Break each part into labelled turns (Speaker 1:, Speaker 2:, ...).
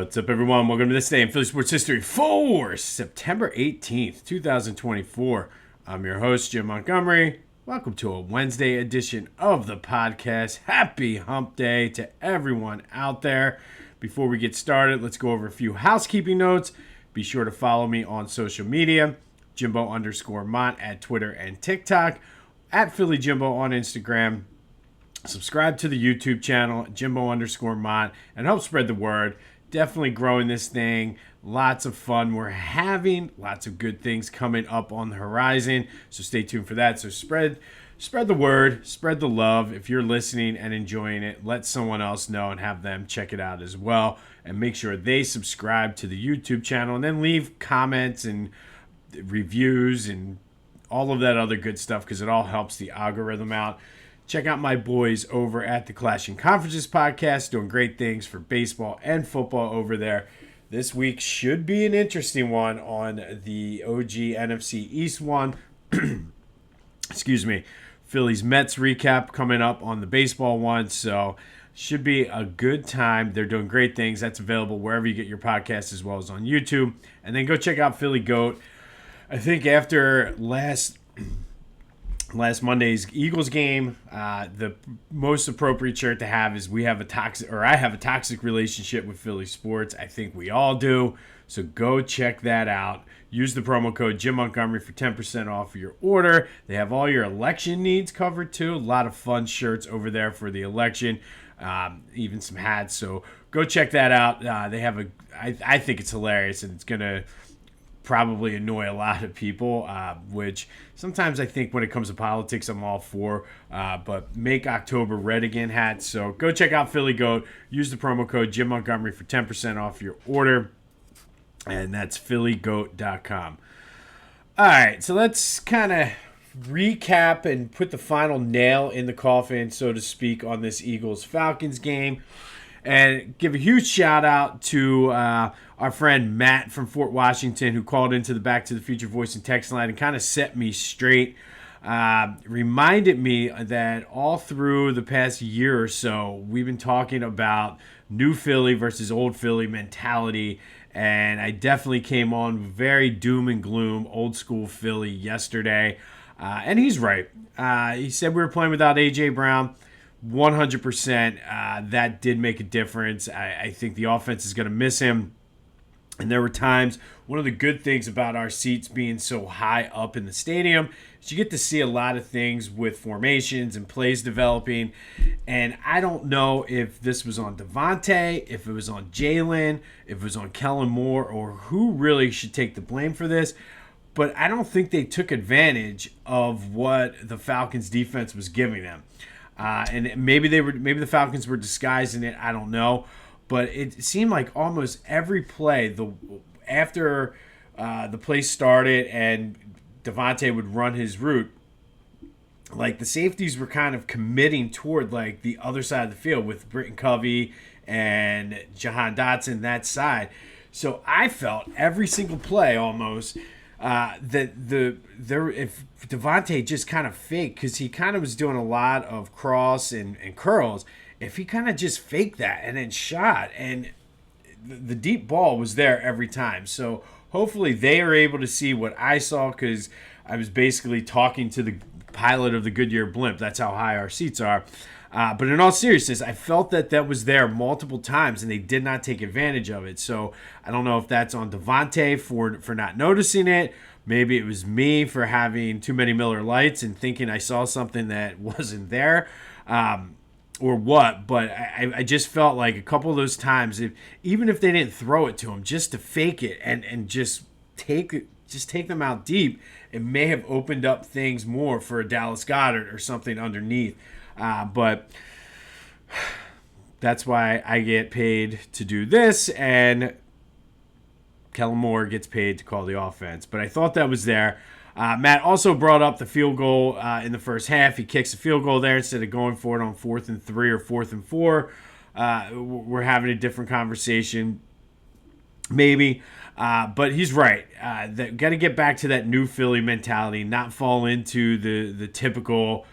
Speaker 1: What's up, everyone? Welcome to this day in Philly Sports History for September 18th, 2024. I'm your host, Jim Montgomery. Welcome to a Wednesday edition of the podcast. Happy Hump Day to everyone out there. Before we get started, let's go over a few housekeeping notes. Be sure to follow me on social media, Jimbo_Mont at Twitter and TikTok, at Philly Jimbo on Instagram. Subscribe to the YouTube channel, Jimbo_Mont, and help spread the word. Definitely growing this thing. Lots of fun. We're having lots of good things coming up on the horizon. So stay tuned for that. So spread the word, spread the love. If you're listening and enjoying it, let someone else know and have them check it out as well. And make sure they subscribe to the YouTube channel and then leave comments and reviews and all of that other good stuff because it all helps the algorithm out. Check out my boys over at the Clashing Conferences podcast, doing great things for baseball and football over there. This week should be an interesting one on the OG NFC East one. Excuse me. Phillies Mets recap coming up on the baseball one. So should be a good time. They're doing great things. That's available wherever you get your podcasts as well as on YouTube. And then go check out Philly Goat. I think after last Monday's Eagles game, the most appropriate shirt to have is I have a toxic relationship with Philly sports. I think we all do. So go check that out. Use the promo code Jim Montgomery for 10% off your order. They have all your election needs covered too. A lot of fun shirts over there for the election, even some hats. So go check that out. They have I think it's hilarious, and it's gonna probably annoy a lot of people, which sometimes I think when it comes to politics, I'm all for. But make October red again hats. So go check out Philly Goat. Use the promo code Jim Montgomery for 10% off your order. And that's phillygoat.com. All right, so let's kind of recap and put the final nail in the coffin, so to speak, on this Eagles-Falcons game. And give a huge shout out to our friend Matt from Fort Washington, who called into the Back to the Future voice and text line and kind of set me straight. Reminded me that all through the past year or so, we've been talking about new Philly versus old Philly mentality. And I definitely came on very doom and gloom, old school Philly yesterday. And he's right. He said we were playing without A.J. Brown. 100%. That did make a difference. I think the offense is going to miss him. And there were times, one of the good things about our seats being so high up in the stadium is you get to see a lot of things with formations and plays developing. And I don't know if this was on Devontae, if it was on Jalen, if it was on Kellen Moore, or who really should take the blame for this. But I don't think they took advantage of what the Falcons defense was giving them. And maybe the Falcons were disguising it. I don't know. But it seemed like almost every play, after the play started and Devontae would run his route, like the safeties were kind of committing toward like the other side of the field with Britton Covey and Jahan Dotson that side. So I felt every single play almost that if Devontae just kind of faked, because he kind of was doing a lot of cross and curls. If he kind of just faked that and then shot, and the deep ball was there every time. So hopefully they are able to see what I saw, because I was basically talking to the pilot of the Goodyear blimp. That's how high our seats are. But in all seriousness, I felt that was there multiple times, and they did not take advantage of it. So I don't know if that's on Devontae for not noticing it. Maybe it was me for having too many Miller Lights and thinking I saw something that wasn't there. Or what, but I just felt like a couple of those times, even if they didn't throw it to him, just to fake it and just take them out deep, it may have opened up things more for a Dallas Goedert or something underneath. But that's why I get paid to do this, and Kellen Moore gets paid to call the offense. But I thought that was there. Matt also brought up the field goal in the first half. He kicks a field goal there instead of going for it on 4th and 3 or 4th and 4. We're having a different conversation, maybe. But he's right. Got to get back to that new Philly mentality, not fall into the typical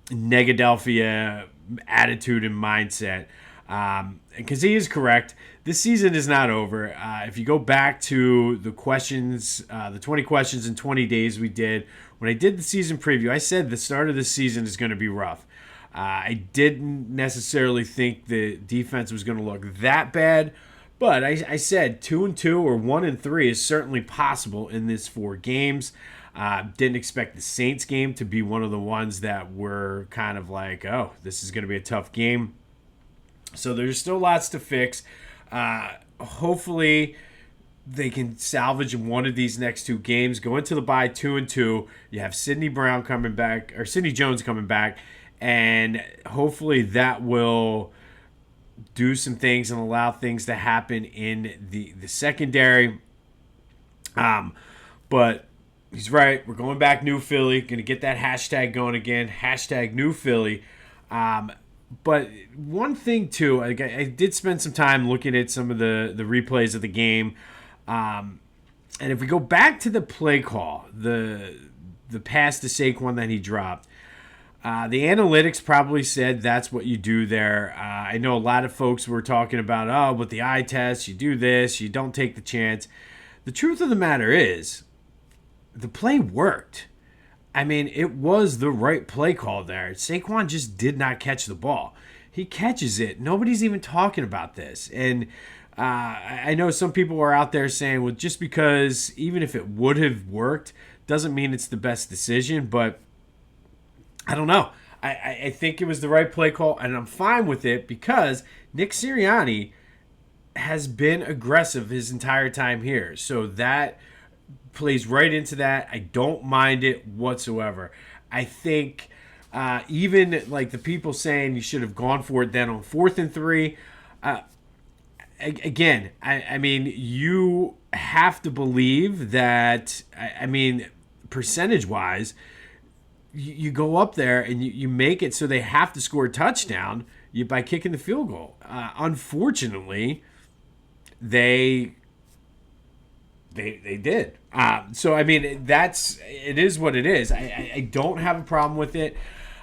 Speaker 1: Negadelphia attitude and mindset. Because he is correct. This season is not over. If you go back to the questions, the 20 questions in 20 days we did, when I did the season preview, I said the start of the season is going to be rough. I didn't necessarily think the defense was going to look that bad, but I said 2-2 or 1-3 is certainly possible in this 4 games. Didn't expect the Saints game to be one of the ones that were kind of like, oh, this is going to be a tough game. So there's still lots to fix. Hopefully they can salvage one of these next 2 games. Go into the bye 2-2. You have Sidney Jones coming back, and hopefully that will do some things and allow things to happen in the secondary. But he's right. We're going back New Philly. Going to get that hashtag going again. Hashtag New Philly. But one thing, too, I did spend some time looking at some of the replays of the game. And if we go back to the play call, the pass to Saquon that he dropped, the analytics probably said that's what you do there. I know a lot of folks were talking about, with the eye test, you do this, you don't take the chance. The truth of the matter is, the play worked. I mean, it was the right play call there. Saquon just did not catch the ball. He catches it. Nobody's even talking about this. And I know some people are out there saying, well, just because even if it would have worked, doesn't mean it's the best decision. But I don't know. I think it was the right play call, and I'm fine with it because Nick Sirianni has been aggressive his entire time here. So that plays right into that. I don't mind it whatsoever. I think even like the people saying you should have gone for it then on 4th and 3. Again, I mean, you have to believe that, I mean, percentage-wise, you go up there and you make it so they have to score a touchdown by kicking the field goal. Unfortunately, they did. So I mean, it is what it is. I don't have a problem with it.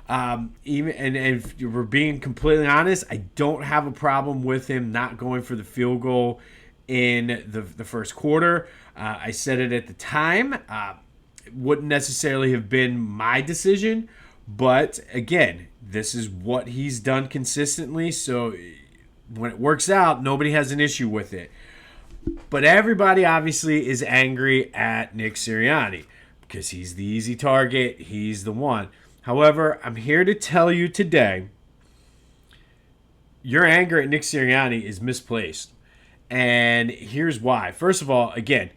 Speaker 1: Even and if we're being completely honest, I don't have a problem with him not going for the field goal in the first quarter. I said it at the time. It wouldn't necessarily have been my decision, but again, this is what he's done consistently. So when it works out, nobody has an issue with it. But everybody obviously is angry at Nick Sirianni because he's the easy target. He's the one. However, I'm here to tell you today, your anger at Nick Sirianni is misplaced. And here's why. First of all, again,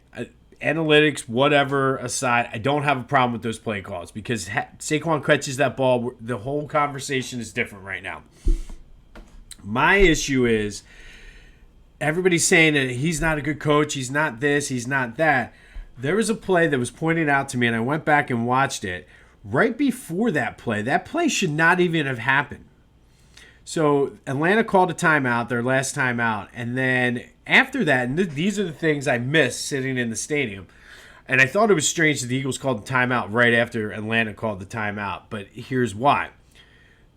Speaker 1: analytics, whatever aside, I don't have a problem with those play calls because Saquon catches that ball. The whole conversation is different right now. My issue is everybody's saying that he's not a good coach, he's not this, he's not that. There was a play that was pointed out to me, and I went back and watched it. Right before that play should not even have happened. So Atlanta called a timeout, their last timeout, and then after that, and these are the things I missed sitting in the stadium, and I thought it was strange that the Eagles called the timeout right after Atlanta called the timeout, but here's why.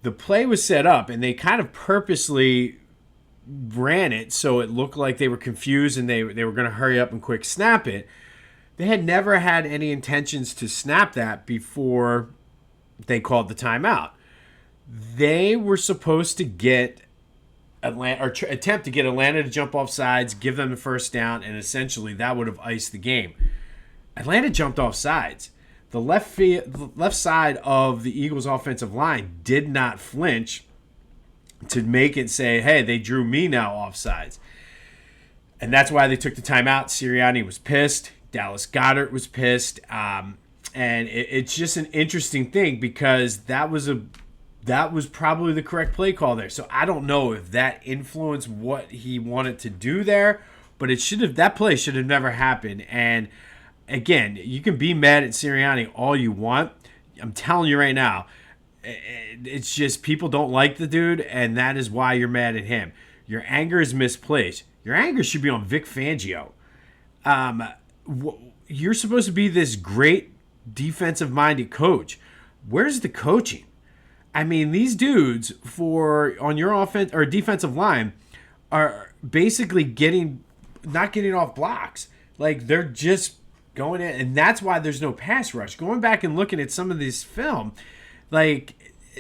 Speaker 1: The play was set up, and they kind of purposely ran it so it looked like they were confused and they were going to hurry up and quick snap it. They had never had any intentions to snap that before they called the timeout. They were supposed to get Atlanta, or attempt to get Atlanta to jump off sides, give them the first down, and essentially that would have iced the game. Atlanta jumped off sides. The left side of the Eagles' offensive line did not flinch to make it say, hey, they drew me now off sides. And that's why they took the timeout. Sirianni was pissed. Dallas Goedert was pissed. And it's just an interesting thing because that was probably the correct play call there. So I don't know if that influenced what he wanted to do there, but that play should have never happened. And again, you can be mad at Sirianni all you want. I'm telling you right now, it's just people don't like the dude, and that is why you're mad at him. Your anger is misplaced. Your anger should be on Vic Fangio. You're supposed to be this great defensive-minded coach. Where's the coaching? I mean, these dudes on your offense or defensive line are basically not getting off blocks. Like they're just going in, and that's why there's no pass rush. Going back and looking at some of this film, like,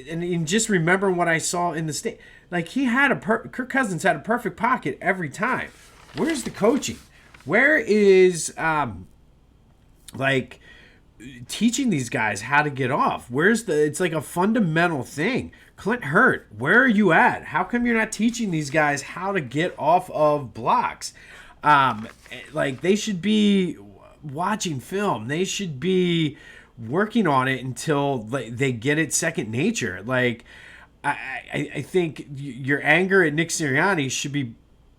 Speaker 1: and just remembering what I saw in the state, like Kirk Cousins had a perfect pocket every time. Where's the coaching? Where is like teaching these guys how to get off? It's like a fundamental thing. Clint Hurt, where are you at? How come you're not teaching these guys how to get off of blocks? Like they should be watching film. They should be working on it until they get it second nature. Like I think your anger at Nick Sirianni should be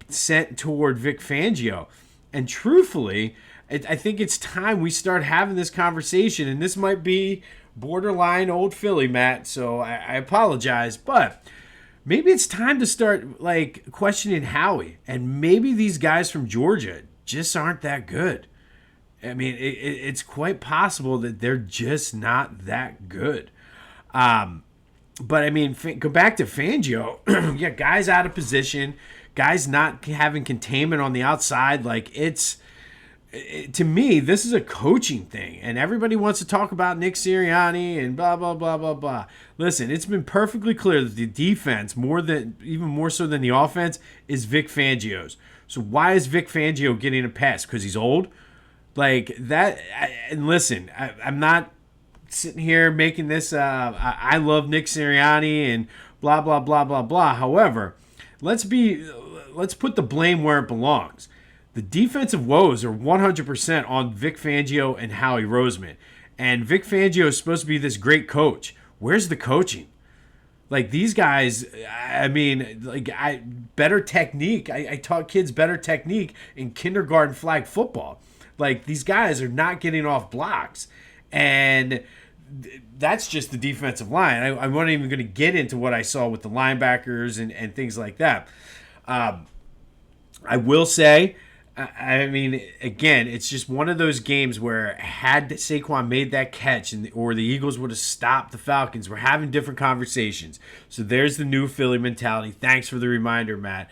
Speaker 1: sent toward Vic Fangio. And truthfully, I think it's time we start having this conversation. And this might be borderline old Philly, Matt, so I apologize. But maybe it's time to start like questioning Howie. And maybe these guys from Georgia just aren't that good. I mean, it's quite possible that they're just not that good. But I mean, go back to Fangio. Yeah, guys out of position, guys not having containment on the outside. Like to me, this is a coaching thing, and everybody wants to talk about Nick Sirianni and blah blah blah blah blah. Listen, it's been perfectly clear that the defense, even more so than the offense, is Vic Fangio's. So why is Vic Fangio getting a pass? Because he's old, like that. And listen, I'm not sitting here making this. I love Nick Sirianni and blah blah blah blah blah. However, let's put the blame where it belongs. The defensive woes are 100% on Vic Fangio and Howie Roseman. And Vic Fangio is supposed to be this great coach. Where's the coaching? Like these guys, I mean, like better technique. I taught kids better technique in kindergarten flag football. Like these guys are not getting off blocks. And that's just the defensive line. I wasn't even going to get into what I saw with the linebackers and things like that. I will say, I mean, again, it's just one of those games where had Saquon made that catch or the Eagles would have stopped the Falcons, we're having different conversations. So there's the new Philly mentality. Thanks for the reminder, Matt.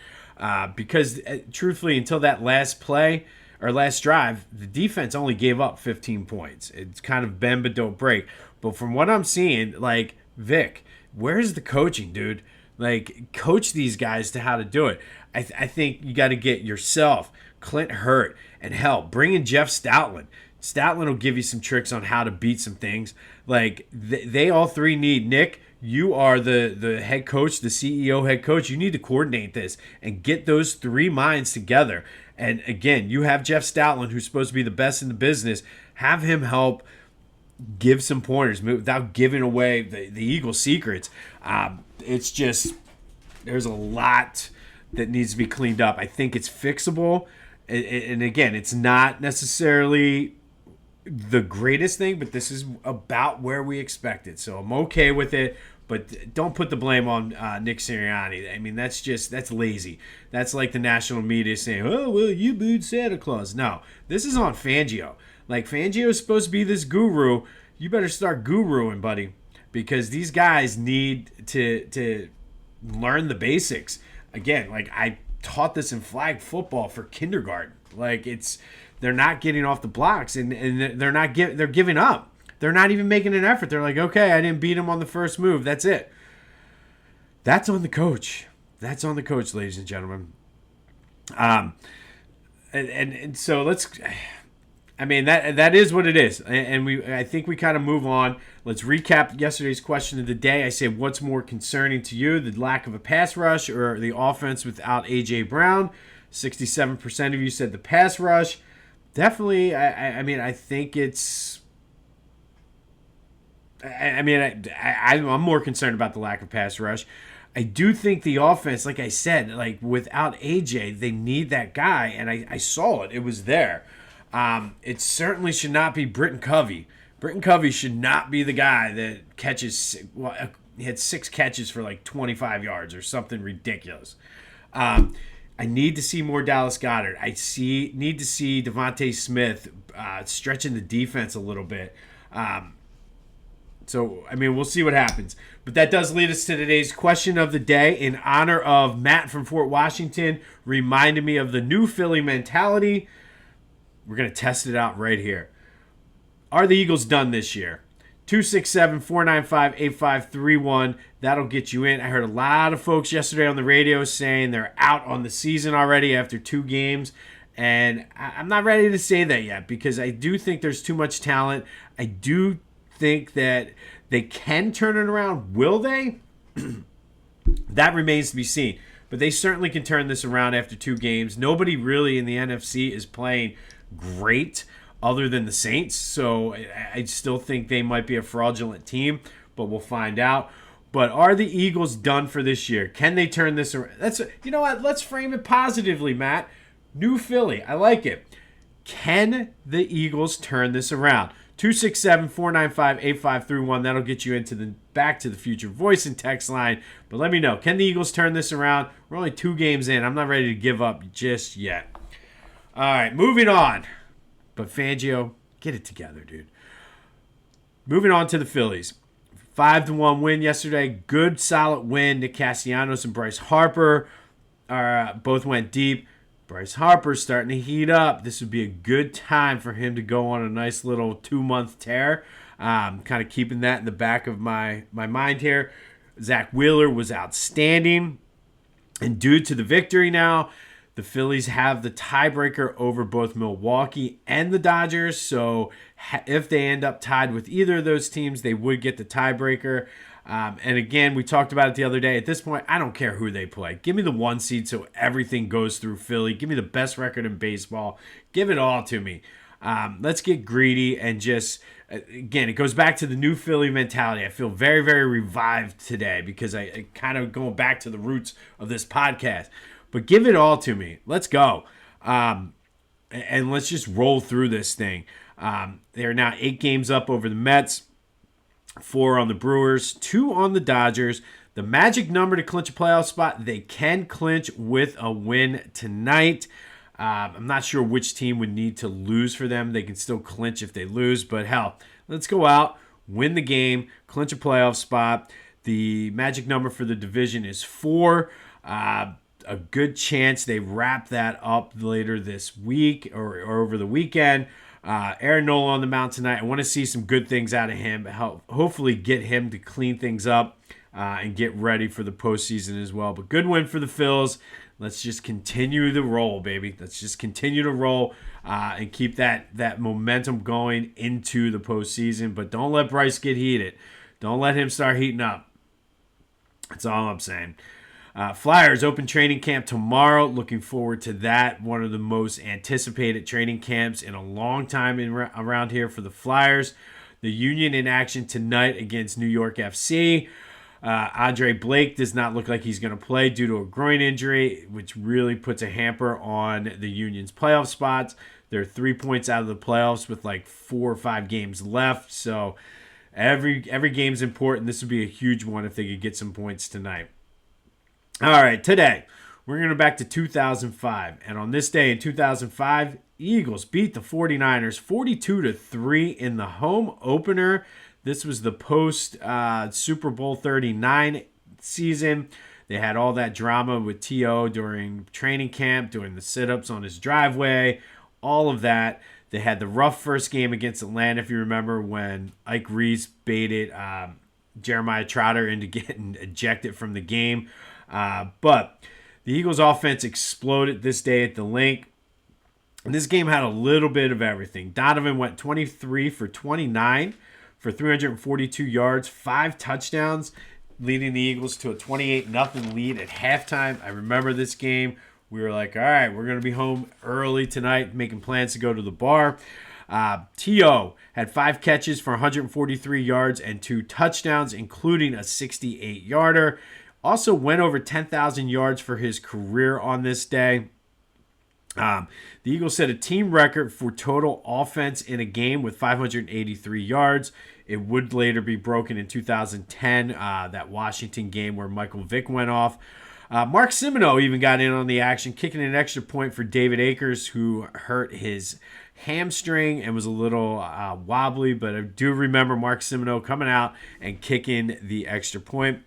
Speaker 1: Because truthfully, until that last play or last drive, the defense only gave up 15 points. It's kind of bend but don't break. But from what I'm seeing, like, Vic, where's the coaching, dude? Like, coach these guys to how to do it. I think you got to get yourself, Clint Hurt, and hell, bring in Jeff Stoutland. Stoutland will give you some tricks on how to beat some things. Like, they all three need. Nick, you are the head coach, the CEO head coach. You need to coordinate this and get those three minds together. And again, you have Jeff Stoutland, who's supposed to be the best in the business. Have him help give some pointers without giving away the Eagles' secrets. It's just, there's a lot that needs to be cleaned up. I think it's fixable. And again, it's not necessarily the greatest thing, but this is about where we expect it. So I'm okay with it, but don't put the blame on Nick Sirianni. I mean, that's lazy. That's like the national media saying, oh, well, you booed Santa Claus. No, this is on Fangio. Like, Fangio is supposed to be this guru. You better start guruing, buddy, because these guys need to learn the basics. Again, like I taught this in flag football for kindergarten. Like they're not getting off the blocks and they're giving up. They're not even making an effort. They're like, okay, I didn't beat him on the first move. That's it. That's on the coach. That's on the coach, ladies and gentlemen. And so let's. I mean, that is what it is. And I think we kind of move on. Let's recap yesterday's question of the day. I said, what's more concerning to you, the lack of a pass rush or the offense without A.J. Brown? 67% of you said the pass rush. Definitely, I mean, I think it's... I'm more concerned about the lack of pass rush. I do think the offense, like I said, like without A.J., they need that guy, and I saw it. It was there. It certainly should not be Britton Covey. Britton Covey should not be the guy that catches. Well, he had 6 catches for like 25 yards or something ridiculous. I need to see more Dallas Goedert. Need to see Devontae Smith stretching the defense a little bit. So, I mean, we'll see what happens. But that does lead us to today's question of the day in honor of Matt from Fort Washington reminded me of the new Philly mentality. We're going to test it out right here. Are the Eagles done this year? 267-495-8531. That'll get you in. I heard a lot of folks yesterday on the radio saying they're out on the season already after 2 games. And I'm not ready to say that yet because I do think there's too much talent. I do think that they can turn it around. Will they? That remains to be seen. But they certainly can turn this around after 2 games. Nobody really in the NFC is playing great other than the Saints. So I still think they might be a fraudulent team, but we'll find out. But are the Eagles done for this year? Can they turn this around? You know what? Let's frame it positively, Matt. New Philly. I like it. Can the Eagles turn this around? 267-495-8531. That'll get you into the Back to the Future voice and text line. But let me know. Can the Eagles turn this around? We're only 2 games in. I'm not ready to give up just yet. All right, moving on. But Fangio, get it together, dude. Moving on to the Phillies. 5-1 win yesterday. Good, solid win. Nick Castellanos and Bryce Harper both went deep. Bryce Harper's starting to heat up. This would be a good time for him to go on a nice little 2-month tear. Kind of keeping that in the back of my mind here. Zach Wheeler was outstanding. And due to the victory now, the Phillies have the tiebreaker over both Milwaukee and the Dodgers. So if they end up tied with either of those teams, they would get the tiebreaker. And again, we talked about it the other day. At this point, I don't care who they play. Give me the 1 seed so everything goes through Philly. Give me the best record in baseball. Give it all to me. Let's get greedy and just, again, it goes back to the new Philly mentality. I feel very, very revived today because I kind of going back to the roots of this podcast. But give it all to me. Let's go. And let's just roll through this thing. They are now 8 games up over the Mets, 4 on the Brewers, 2 on the Dodgers. The magic number to clinch a playoff spot, they can clinch with a win tonight. I'm not sure which team would need to lose for them. They can still clinch if they lose. But hell, let's go out, win the game, clinch a playoff spot. The magic number for the division is 4. A good chance they wrap that up later this week or over the weekend. Aaron Nola on the mound tonight. I want to see some good things out of him. Hopefully get him to clean things up and get ready for the postseason as well. But good win for the Phils. Let's just continue the roll, baby. Let's just continue to roll and keep that momentum going into the postseason. But don't let Bryce get heated. Don't let him start heating up. That's all I'm saying. Flyers open training camp tomorrow. Looking forward to that. One of the most anticipated training camps in a long time around here for the Flyers. The Union in action tonight against New York FC. Andre Blake does not look like he's going to play due to a groin injury, which really puts a hamper on the Union's playoff spots. They're 3 points out of the playoffs with like 4 or 5 games left. So every game's important. This would be a huge one if they could get some points tonight. All right, today we're going to go back to 2005. And on this day in 2005, Eagles beat the 49ers 42-3 in the home opener. This was the post Super Bowl 39 season. They had all that drama with T.O. during training camp, doing the sit-ups on his driveway, all of that. They had the rough first game against Atlanta, if you remember, when Ike Reese baited Jeremiah Trotter into getting ejected from the game. But the Eagles offense exploded this day at the Link. And this game had a little bit of everything. Donovan went 23 for 29 for 342 yards, 5 touchdowns, leading the Eagles to a 28-0 lead at halftime. I remember this game. We were like, all right, we're going to be home early tonight, making plans to go to the bar. T.O. had 5 catches for 143 yards and 2 touchdowns, including a 68-yarder. Also went over 10,000 yards for his career on this day. The Eagles set a team record for total offense in a game with 583 yards. It would later be broken in 2010, that Washington game where Michael Vick went off. Mark Simoneau even got in on the action, kicking an extra point for David Akers, who hurt his hamstring and was a little wobbly, but I do remember Mark Semino coming out and kicking the extra point.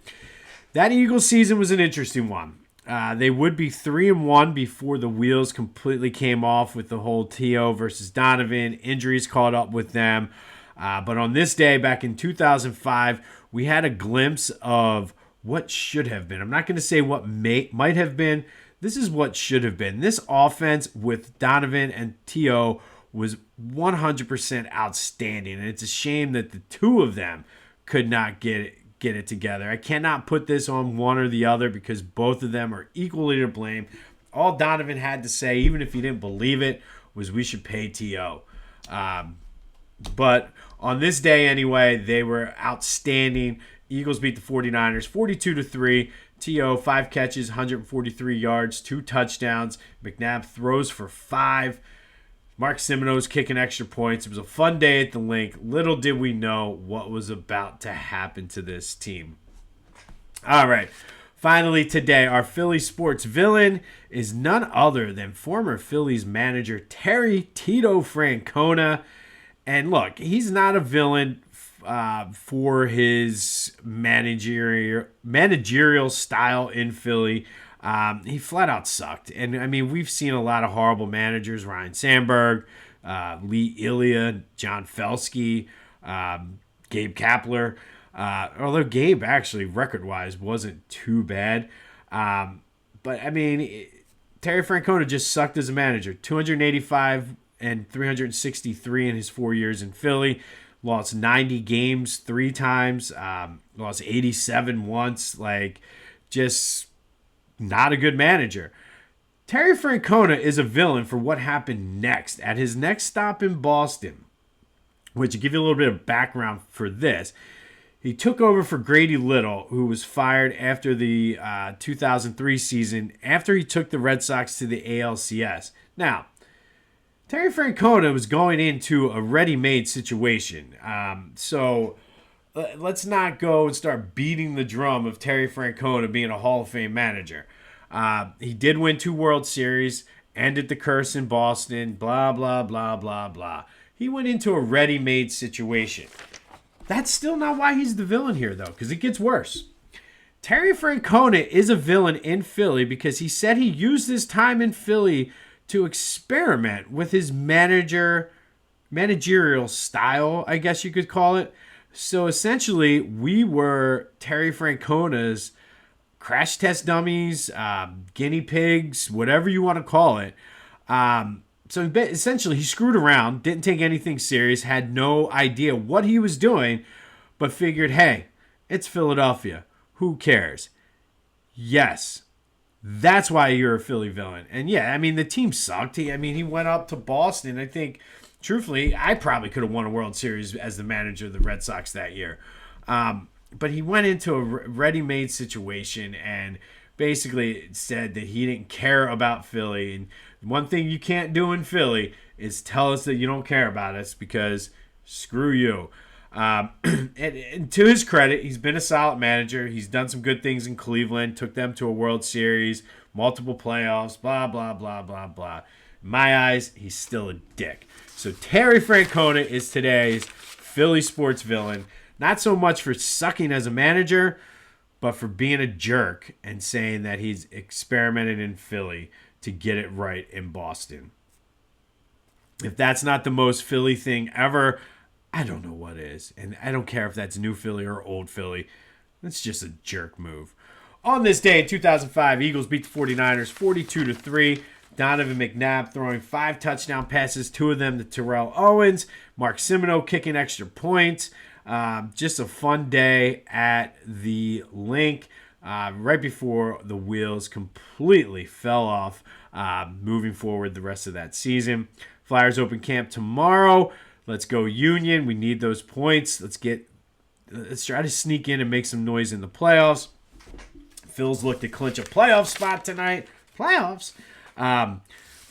Speaker 1: That Eagles season was an interesting one. They would be 3-1 before the wheels completely came off with the whole T.O. versus Donovan. Injuries caught up with them. But on this day, back in 2005, we had a glimpse of what should have been. I'm not going to say what might have been. This is what should have been. This offense with Donovan and T.O. was 100% outstanding. And it's a shame that the two of them could not get it together. I cannot put this on one or the other because both of them are equally to blame. All Donovan had to say, even if he didn't believe it, was we should pay T.O. But on this day anyway, they were outstanding. Eagles beat the 49ers 42-3. T.O. 5 catches, 143 yards, 2 touchdowns. McNabb throws for 5. Mark Semino's kicking extra points. It was a fun day at the Link. Little did we know what was about to happen to this team. All right. Finally today, our Philly Sports Villain is none other than former Phillies manager Terry Tito Francona. And look, he's not a villain for his managerial style in Philly. He flat out sucked. And, I mean, we've seen a lot of horrible managers. Ryan Sandberg, Lee Ilya, John Felski, Gabe Kapler. Although Gabe actually, record-wise, wasn't too bad. But, I mean, Terry Francona just sucked as a manager. 285 and 363 in his 4 years in Philly. Lost 90 games 3 times. Lost 87 once. Just not a good manager. Terry Francona is a villain for what happened next at his next stop in Boston, which, to give you a little bit of background for this, he took over for Grady Little, who was fired after the 2003 season after he took the Red Sox to the ALCS. Now, Terry Francona was going into a ready-made situation. So let's not go and start beating the drum of Terry Francona being a Hall of Fame manager. He did win 2 World Series, ended the curse in Boston, blah, blah, blah, blah, blah. He went into a ready-made situation. That's still not why he's the villain here, though, because it gets worse. Terry Francona is a villain in Philly because he said he used his time in Philly to experiment with his managerial style, I guess you could call it. So essentially, we were Terry Francona's crash test dummies, guinea pigs, whatever you want to call it. So essentially, he screwed around, didn't take anything serious, had no idea what he was doing, but figured, hey, it's Philadelphia. Who cares? Yes. That's why you're a Philly villain. And yeah, I mean, the team sucked. He went up to Boston. I think, truthfully, I probably could have won a World Series as the manager of the Red Sox that year. But he went into a ready-made situation and basically said that he didn't care about Philly. And one thing you can't do in Philly is tell us that you don't care about us because screw you. And to his credit, he's been a solid manager. He's done some good things in Cleveland, took them to a World Series, multiple playoffs, blah, blah, blah, blah, blah. In my eyes, he's still a dick. So Terry Francona is today's Philly sports villain. Not so much for sucking as a manager, but for being a jerk and saying that he's experimented in Philly to get it right in Boston. If that's not the most Philly thing ever, I don't know what is. And I don't care if that's new Philly or old Philly. That's just a jerk move. On this day in 2005, Eagles beat the 49ers 42-3. Donovan McNabb throwing 5 touchdown passes, 2 of them to Terrell Owens. Mark Semino kicking extra points. Just a fun day at the Link right before the wheels completely fell off moving forward the rest of that season. Flyers open camp tomorrow. Let's go Union. We need those points. Let's try to sneak in and make some noise in the playoffs. Phil's look to clinch a playoff spot tonight. Playoffs. But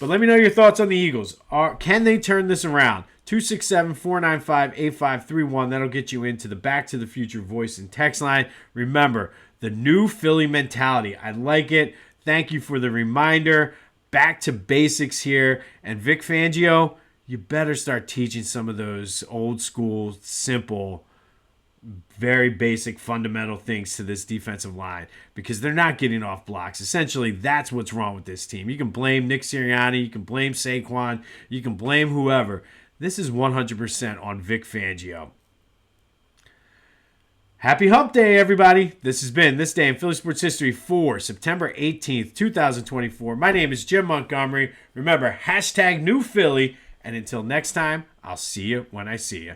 Speaker 1: let me know your thoughts on the Eagles. Can they turn this around? 267-495-8531. That'll get you into the Back to the Future voice and text line. Remember, the new Philly mentality. I like it. Thank you for the reminder. Back to basics here. And Vic Fangio, you better start teaching some of those old school, simple, very basic fundamental things to this defensive line because they're not getting off blocks. Essentially, that's what's wrong with this team. You can blame Nick Sirianni, you can blame Saquon, you can blame whoever. This is 100% on Vic Fangio. Happy Hump Day, everybody. This has been This Day in Philly Sports History for September 18th, 2024. My name is Jim Montgomery. Remember, #NewPhilly. And until next time, I'll see you when I see you.